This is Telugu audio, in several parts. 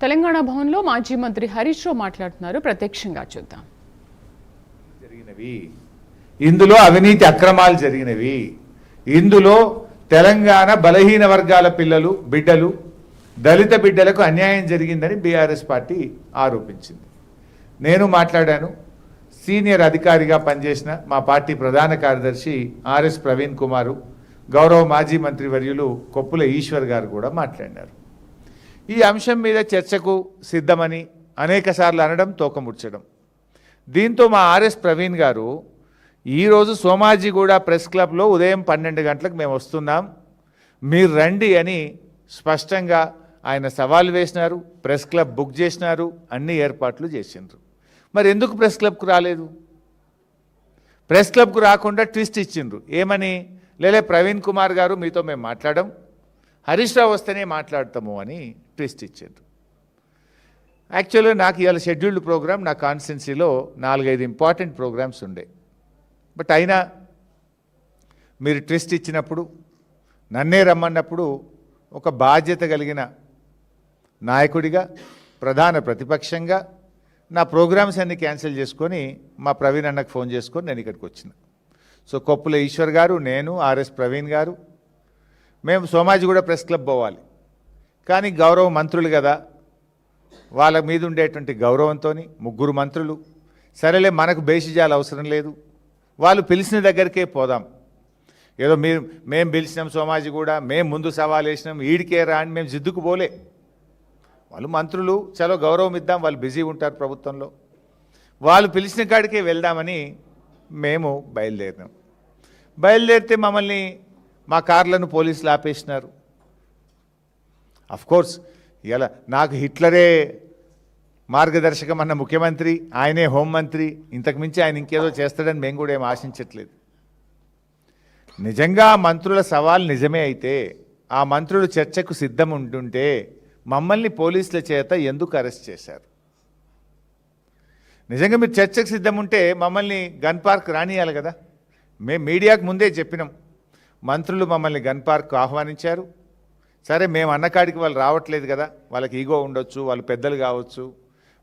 తెలంగాణ భవన్లో మాజీ మంత్రి హరీష్ రావు మాట్లాడుతున్నారు. ప్రత్యక్షంగా చూద్దాం. ఇందులో అవినీతి అక్రమాలు జరిగినవి. ఇందులో తెలంగాణ బలహీన వర్గాల పిల్లలు బిడ్డలు దళిత బిడ్డలకు అన్యాయం జరిగిందని బీఆర్ఎస్ పార్టీ ఆరోపించింది. నేను మాట్లాడాను. సీనియర్ అధికారిగా పనిచేసిన మా పార్టీ ప్రధాన కార్యదర్శి ఆర్ఎస్ ప్రవీణ్ కుమారు, గౌరవ మాజీ మంత్రి వర్యులు కొప్పుల ఈశ్వర్ గారు కూడా మాట్లాడినారు. ఈ అంశం మీద చర్చకు సిద్ధమని అనేకసార్లు అనడం, తోకముడ్చడం. దీంతో మా ఆర్ఎస్ ప్రవీణ్ గారు ఈరోజు సోమాజిగూడ ప్రెస్ క్లబ్లో ఉదయం 12 గంటలకు మేము వస్తున్నాం, మీరు రండి అని స్పష్టంగా ఆయన సవాల్ వేసినారు. ప్రెస్ క్లబ్ బుక్ చేసినారు, అన్ని ఏర్పాట్లు చేసిండ్రు. మరి ఎందుకు ప్రెస్ క్లబ్కు రాలేదు? ప్రెస్ క్లబ్కు రాకుండా ట్విస్ట్ ఇచ్చిండ్రు. ఏమని? లేలే ప్రవీణ్ కుమార్ గారు మీతో మేము మాట్లాడడం, హరీష్ రావు వస్తేనే మాట్లాడతాము అని ట్విస్ట్ ఇచ్చిండ్రు. యాక్చువల్గా నాకు ఇవాళ షెడ్యూల్డ్ ప్రోగ్రామ్ నా కాన్స్టిట్యున్సీలో 4-5 ఇంపార్టెంట్ ప్రోగ్రామ్స్ ఉండే. బట్ అయినా మీరు ట్విస్ట్ ఇచ్చినప్పుడు, నన్నే రమ్మన్నప్పుడు ఒక బాధ్యత కలిగిన నాయకుడిగా, ప్రధాన ప్రతిపక్షంగా నా ప్రోగ్రామ్స్ అన్నీ క్యాన్సిల్ చేసుకొని మా ప్రవీణ్ అన్నకు ఫోన్ చేసుకొని నేను ఇక్కడికి వచ్చిన. సో కొప్పుల ఈశ్వర్ గారు, నేను, ఆర్ఎస్ ప్రవీణ్ గారు మేము సోమాజిగూడ ప్రెస్ క్లబ్ పోవాలి. కానీ గౌరవ మంత్రులు కదా, వాళ్ళ మీద ఉండేటువంటి గౌరవంతో 3 మంత్రులు, సరేలే మనకు బేసిజాలు అవసరం లేదు, వాళ్ళు పిలిచిన దగ్గరికే పోదాం, ఏదో మేము పిలిచినాం సోమాజిగూడ, మేము ముందు సవాల్ వేసినాం, ఈడికే రా అని మేము జిద్దుకు పోలే. వాళ్ళు మంత్రులు, చలో గౌరవం ఇద్దాం, వాళ్ళు బిజీ ఉంటారు ప్రభుత్వంలో, వాళ్ళు పిలిచిన కాడికే వెళ్దామని మేము బయలుదేరినాం. బయలుదేరితే మమ్మల్ని మా కార్లను పోలీసులు ఆపేసినారు. అఫ్కోర్స్ ఇలా నాకు హిట్లరే మార్గదర్శకం అన్న ముఖ్యమంత్రి, ఆయనే హోంమంత్రి, ఇంతకుమించి ఆయన ఇంకేదో చేస్తాడని మేము కూడా ఏం ఆశించట్లేదు. నిజంగా మంత్రుల సవాల్ నిజమే అయితే, ఆ మంత్రులు చర్చకు సిద్ధం ఉంటుంటే మమ్మల్ని పోలీసుల చేత ఎందుకు అరెస్ట్ చేశారు? నిజంగా మీరు చర్చకు సిద్ధం ఉంటే మమ్మల్ని గన్ పార్క్ రానియాలి కదా. మేము మీడియాకు ముందే చెప్పినాం, మంత్రులు మమ్మల్ని గన్ పార్క్ ఆహ్వానించారు. సరే, మేము అన్నకాడికి వాళ్ళు రావట్లేదు కదా, వాళ్ళకి ఈగో ఉండొచ్చు, వాళ్ళు పెద్దలు కావచ్చు,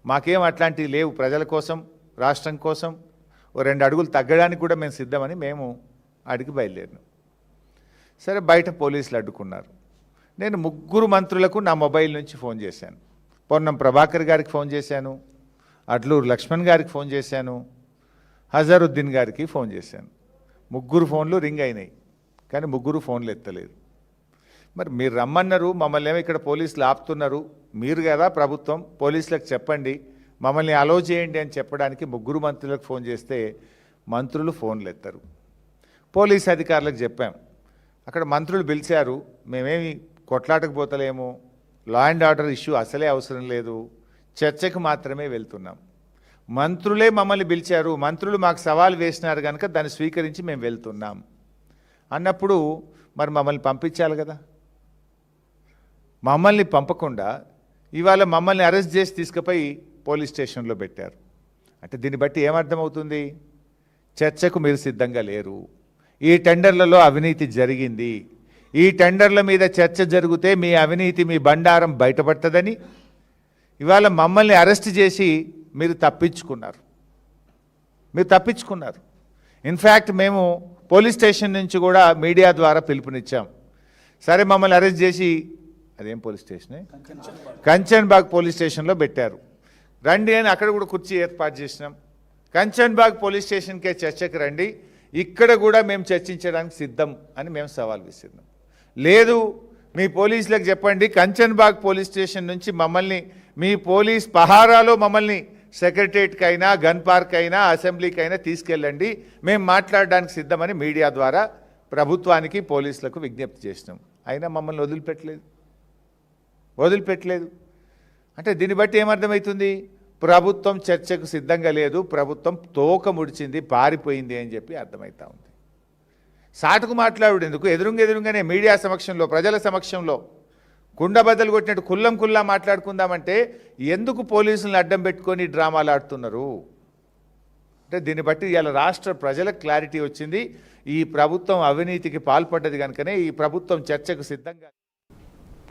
మాకేం అట్లాంటివి లేవు, ప్రజల కోసం, రాష్ట్రం కోసం ఓ 2 అడుగులు తగ్గడానికి కూడా మేము సిద్ధమని మేము అడిగి బయలుదేరినాం. సరే, బయట పోలీసులు అడ్డుకున్నారు. నేను 3 మంత్రులకు నా మొబైల్ నుంచి ఫోన్ చేశాను. పొన్నం ప్రభాకర్ గారికి ఫోన్ చేశాను, అడ్లూరు లక్ష్మణ్ గారికి ఫోన్ చేశాను, హజారుద్దీన్ గారికి ఫోన్ చేశాను. 3 ఫోన్లు రింగ్ అయినాయి, కానీ 3 ఫోన్లు ఎత్తలేదు. మరి మీరు రమ్మన్నారు, మమ్మల్ని ఏమో ఇక్కడ పోలీసులు ఆపుతున్నారు, మీరు కదా ప్రభుత్వం, పోలీసులకు చెప్పండి, మమ్మల్ని అలో చేయండి అని చెప్పడానికి 3 మంత్రులకు ఫోన్ చేస్తే మంత్రులు ఫోన్లు ఎత్తరు. పోలీస్ అధికారులకు చెప్పాం, అక్కడ మంత్రులు పిలిచారు, మేమేమి కొట్లాటకు పోతలేము, లా అండ్ ఆర్డర్ ఇష్యూ అసలే అవసరం లేదు, చర్చకు మాత్రమే వెళ్తున్నాం. మంత్రులే మమ్మల్ని పిలిచారు, మంత్రులు మాకు సవాల్ వేసినారు కనుక దాన్ని స్వీకరించి మేము వెళ్తున్నాం అన్నప్పుడు మరి మమ్మల్ని పంపించాలి కదా. మమ్మల్ని పంపకుండా ఇవాళ మమ్మల్ని అరెస్ట్ చేసి తీసుకుపోయి పోలీస్ స్టేషన్లో పెట్టారు. అంటే దీన్ని బట్టి ఏమర్థమవుతుంది? చర్చకు మీరు సిద్ధంగా లేరు. ఈ టెండర్లలో అవినీతి జరిగింది, ఈ టెండర్ల మీద చర్చ జరిగితే మీ అవినీతి, మీ బండారం బయటపడుతుందని ఇవాళ మమ్మల్ని అరెస్ట్ చేసి మీరు తప్పించుకున్నారు. ఇన్ఫ్యాక్ట్ మేము పోలీస్ స్టేషన్ నుంచి కూడా మీడియా ద్వారా పిలుపునిచ్చాం. సరే, మమ్మల్ని అరెస్ట్ చేసి అదేం పోలీస్ స్టేషనే, కంచన్బాగ్ పోలీస్ స్టేషన్లో పెట్టారు, రండి అని అక్కడ కూడా కుర్చీ ఏర్పాటు చేసినాం. కంచన్బాగ్ పోలీస్ స్టేషన్కే చర్చకు రండి, ఇక్కడ కూడా మేము చర్చించడానికి సిద్ధం అని మేము సవాల్ విసిరినాం. లేదు, మీ పోలీసులకు చెప్పండి, కంచన్బాగ్ పోలీస్ స్టేషన్ నుంచి మమ్మల్ని మీ పోలీస్ పహారాలో మమ్మల్ని సెక్రటరియట్కి అయినా, గన్ పార్క్ అయినా, అసెంబ్లీకి అయినా తీసుకెళ్ళండి, మేము మాట్లాడడానికి సిద్ధమని మీడియా ద్వారా ప్రభుత్వానికి, పోలీసులకు విజ్ఞప్తి చేసినాం. అయినా మమ్మల్ని వదిలిపెట్టలేదు. అంటే దీన్ని బట్టి ఏమర్థమవుతుంది? ప్రభుత్వం చర్చకు సిద్ధంగా లేదు, ప్రభుత్వం తోక ముడిచింది, పారిపోయింది అని చెప్పి అర్థమవుతా ఉంది. సాటుకు మాట్లాడు ఎందుకు? ఎదురుగానే మీడియా సమక్షంలో, ప్రజల సమక్షంలో కుండబద్దలు కొట్టినట్టు కుల్లా మాట్లాడుకుందామంటే ఎందుకు పోలీసులను అడ్డం పెట్టుకొని డ్రామాలు ఆడుతున్నారు? అంటే దీన్ని బట్టి ఇవాళ రాష్ట్ర ప్రజలకు క్లారిటీ వచ్చింది. ఈ ప్రభుత్వం అవినీతికి పాల్పడ్డది కనుకనే ఈ ప్రభుత్వం చర్చకు సిద్ధంగా